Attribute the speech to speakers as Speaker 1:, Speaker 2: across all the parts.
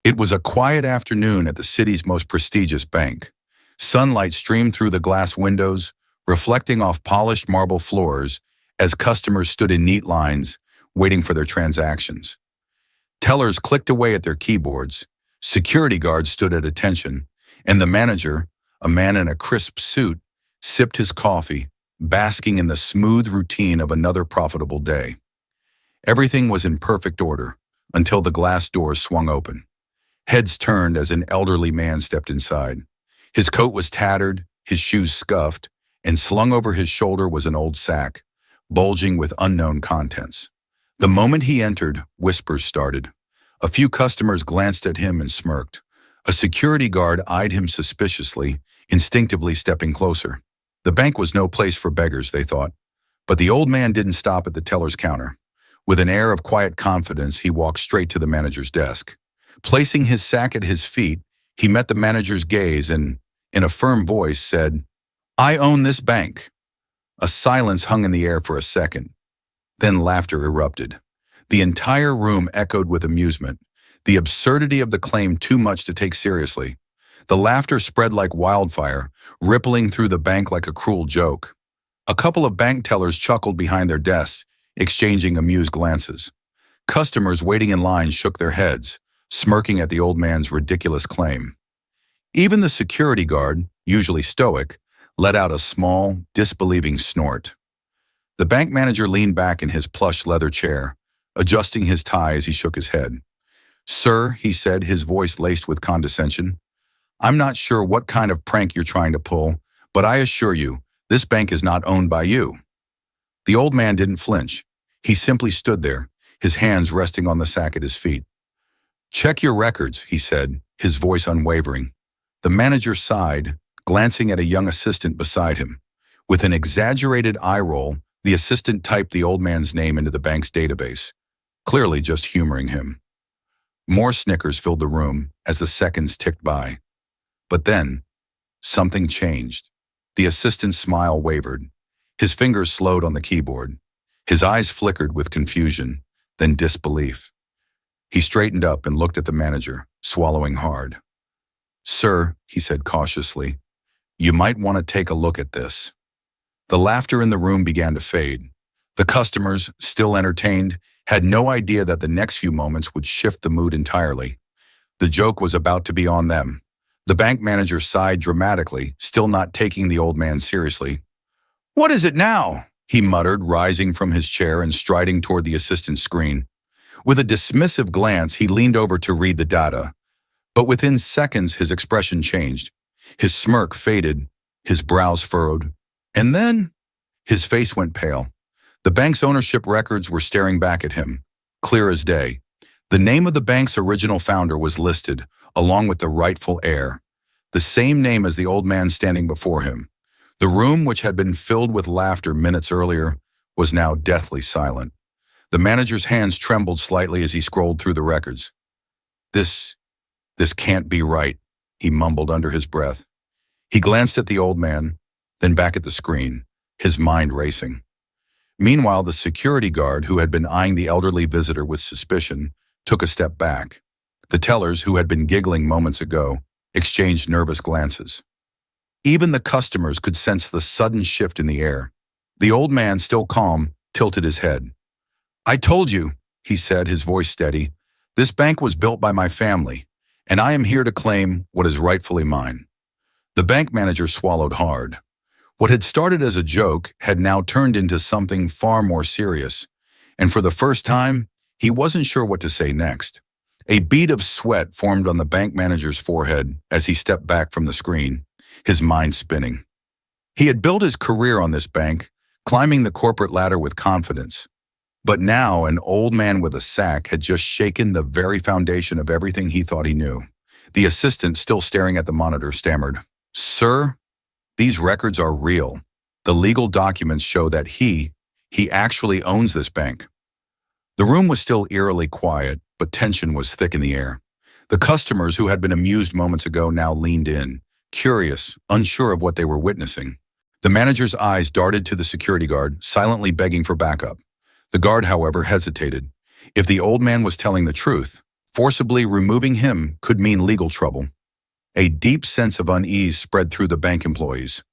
Speaker 1: It was a quiet afternoon at the city's most prestigious bank. Sunlight streamed through the glass windows, reflecting off polished marble floors as customers stood in neat lines, waiting for their transactions. Tellers clicked away at their keyboards, security guards stood at attention, and the manager, a man in a crisp suit, sipped his coffee, basking in the smooth routine of another profitable day. Everything was in perfect order until the glass doors swung open. Heads turned as an elderly man stepped inside. His coat was tattered, his shoes scuffed, and slung over his shoulder was an old sack, bulging with unknown contents. The moment he entered, whispers started. A few customers glanced at him and smirked. A security guard eyed him suspiciously, instinctively stepping closer. The bank was no place for beggars, they thought. But the old man didn't stop at the teller's counter. With an air of quiet confidence, he walked straight to the manager's desk. Placing his sack at his feet, he met the manager's gaze and, in a firm voice, said, "I own this bank." A silence hung in the air for a second. Then laughter erupted. The entire room echoed with amusement, the absurdity of the claim too much to take seriously. The laughter spread like wildfire, rippling through the bank like a cruel joke. A couple of bank tellers chuckled behind their desks, exchanging amused glances. Customers waiting in line shook their heads, smirking at the old man's ridiculous claim. Even the security guard, usually stoic, let out a small, disbelieving snort. The bank manager leaned back in his plush leather chair, adjusting his tie as he shook his head. "Sir," he said, his voice laced with condescension, "I'm not sure what kind of prank you're trying to pull, but I assure you, this bank is not owned by you." The old man didn't flinch. He simply stood there, his hands resting on the sack at his feet. "Check your records," he said, his voice unwavering. The manager sighed, glancing at a young assistant beside him. With an exaggerated eye roll, the assistant typed the old man's name into the bank's database, clearly just humoring him. More snickers filled the room as the seconds ticked by. But then, something changed. The assistant's smile wavered. His fingers slowed on the keyboard. His eyes flickered with confusion, then disbelief. He straightened up and looked at the manager, swallowing hard. "Sir," he said cautiously, "you might want to take a look at this." The laughter in the room began to fade. The customers, still entertained, had no idea that the next few moments would shift the mood entirely. The joke was about to be on them. The bank manager sighed dramatically, still not taking the old man seriously. "What is it now?" he muttered, rising from his chair and striding toward the assistant's screen. With a dismissive glance, he leaned over to read the data. But within seconds, his expression changed. His smirk faded, his brows furrowed, and then his face went pale. The bank's ownership records were staring back at him, clear as day. The name of the bank's original founder was listed, along with the rightful heir, the same name as the old man standing before him. The room, which had been filled with laughter minutes earlier, was now deathly silent. The manager's hands trembled slightly as he scrolled through the records. This can't be right," he mumbled under his breath. He glanced at the old man, then back at the screen, his mind racing. Meanwhile, the security guard, who had been eyeing the elderly visitor with suspicion, took a step back. The tellers, who had been giggling moments ago, exchanged nervous glances. Even the customers could sense the sudden shift in the air. The old man, still calm, tilted his head. "I told you," he said, his voice steady, "this bank was built by my family, and I am here to claim what is rightfully mine." The bank manager swallowed hard. What had started as a joke had now turned into something far more serious, and for the first time, he wasn't sure what to say next. A bead of sweat formed on the bank manager's forehead as he stepped back from the screen, his mind spinning. He had built his career on this bank, climbing the corporate ladder with confidence. But now an old man with a sack had just shaken the very foundation of everything he thought he knew. The assistant, still staring at the monitor, stammered, "Sir, these records are real. The legal documents show that he actually owns this bank." The room was still eerily quiet, but tension was thick in the air. The customers, who had been amused moments ago, now leaned in, curious, unsure of what they were witnessing. The manager's eyes darted to the security guard, silently begging for backup. The guard, however, hesitated. If the old man was telling the truth, Forcibly removing him could mean legal trouble. A deep sense of unease spread through the bank employees.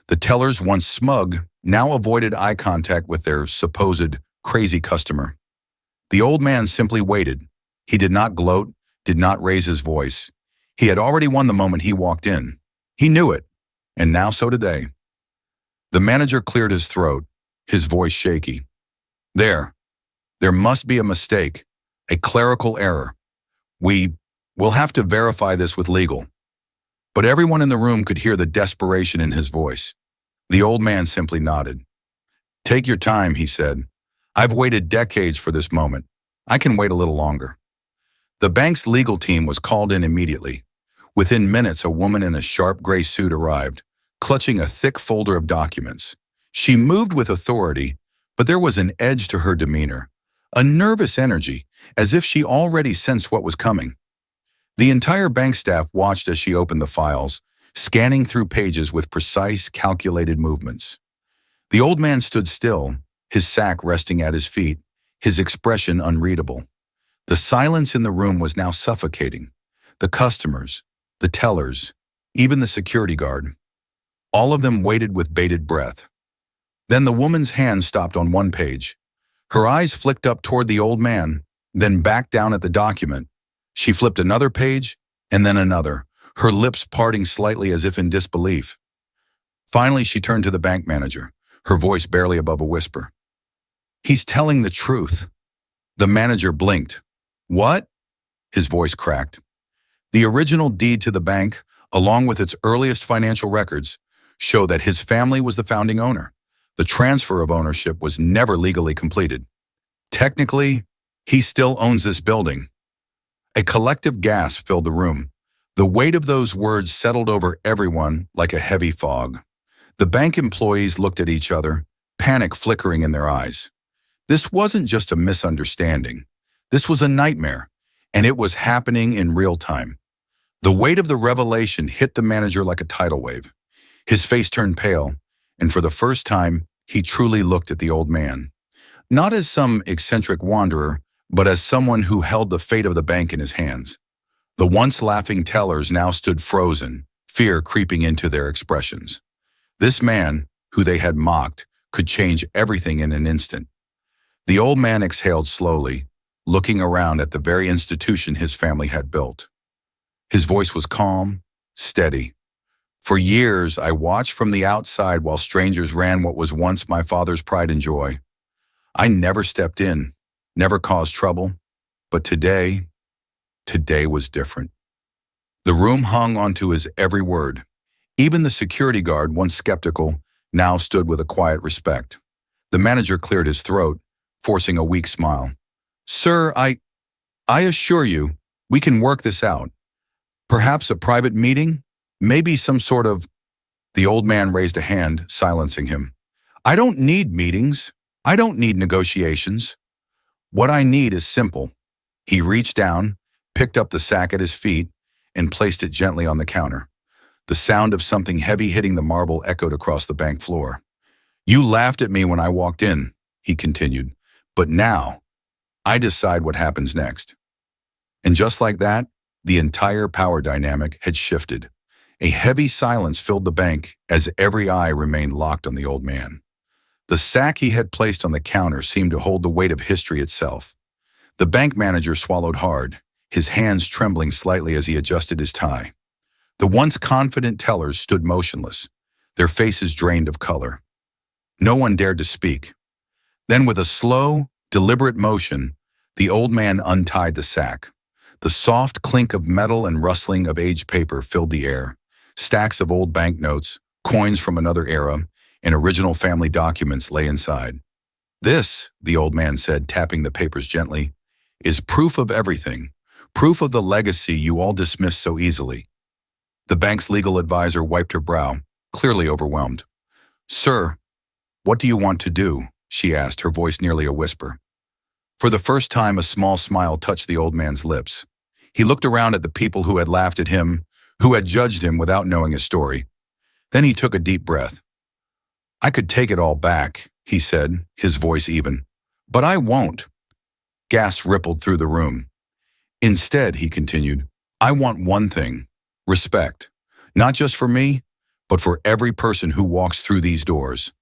Speaker 1: The tellers, once smug, now avoided eye contact with their supposed crazy customer. The old man simply waited. He did not gloat, did not raise his voice. He had already won the moment he walked in. He knew it, and now so did they. The manager cleared his throat, his voice shaky. There must be a mistake, a clerical error. We'll have to verify this with legal. But everyone in the room could hear the desperation in his voice. The old man simply nodded. "Take your time," he said. "I've waited decades for this moment. I can wait a little longer." The bank's legal team was called in immediately. Within minutes, a woman in a sharp gray suit arrived, clutching a thick folder of documents. She moved with authority, but there was an edge to her demeanor, a nervous energy, as if she already sensed what was coming. The entire bank staff watched as she opened the files, scanning through pages with precise, calculated movements. The old man stood still, his sack resting at his feet, his expression unreadable. The silence in the room was now suffocating. The customers, the tellers, even the security guard. All of them waited with bated breath. Then the woman's hand stopped on one page. Her eyes flicked up toward the old man, then back down at the document. She flipped another page, and then another, her lips parting slightly as if in disbelief. Finally, she turned to the bank manager, her voice barely above a whisper. "He's telling the truth." The manager blinked. "What?" His voice cracked. The original deed to the bank, along with its earliest financial records, show that his family was the founding owner. The transfer of ownership was never legally completed. Technically, he still owns this building. A collective gasp filled the room. The weight of those words settled over everyone like a heavy fog. The bank employees looked at each other, panic flickering in their eyes. This wasn't just a misunderstanding. This was a nightmare, and it was happening in real time. The weight of the revelation hit the manager like a tidal wave. His face turned pale, and for the first time, he truly looked at the old man. Not as some eccentric wanderer, but as someone who held the fate of the bank in his hands. The once laughing tellers now stood frozen, fear creeping into their expressions. This man, who they had mocked, could change everything in an instant. The old man exhaled slowly, looking around at the very institution his family had built. His voice was calm, steady. "For years, I watched from the outside while strangers ran what was once my father's pride and joy. I never stepped in, never caused trouble, but today was different." The room hung onto his every word. Even the security guard, once skeptical, now stood with a quiet respect. The manager cleared his throat, forcing a weak smile. "Sir, I assure you, we can work this out. Perhaps a private meeting? Maybe some sort of—" The old man raised a hand, silencing him. "I don't need meetings. I don't need negotiations. What I need is simple." He reached down, picked up the sack at his feet, and placed it gently on the counter. The sound of something heavy hitting the marble echoed across the bank floor. "You laughed at me when I walked in," he continued, "but now I decide what happens next." And just like that, the entire power dynamic had shifted. A heavy silence filled the bank as every eye remained locked on the old man. The sack he had placed on the counter seemed to hold the weight of history itself. The bank manager swallowed hard, his hands trembling slightly as he adjusted his tie. The once confident tellers stood motionless, their faces drained of color. No one dared to speak. Then with a slow, deliberate motion, the old man untied the sack. The soft clink of metal and rustling of aged paper filled the air. Stacks of old banknotes, coins from another era, and original family documents lay inside. "This," the old man said, tapping the papers gently, "is proof of everything, proof of the legacy you all dismissed so easily." The bank's legal advisor wiped her brow, clearly overwhelmed. "Sir, what do you want to do?" she asked, her voice nearly a whisper. For the first time, a small smile touched the old man's lips. He looked around at the people who had laughed at him, who had judged him without knowing his story. Then he took a deep breath. "I could take it all back," he said, his voice even. "But I won't." Gasps rippled through the room. Instead, he continued, I want one thing, respect, not just for me, but for every person who walks through these doors.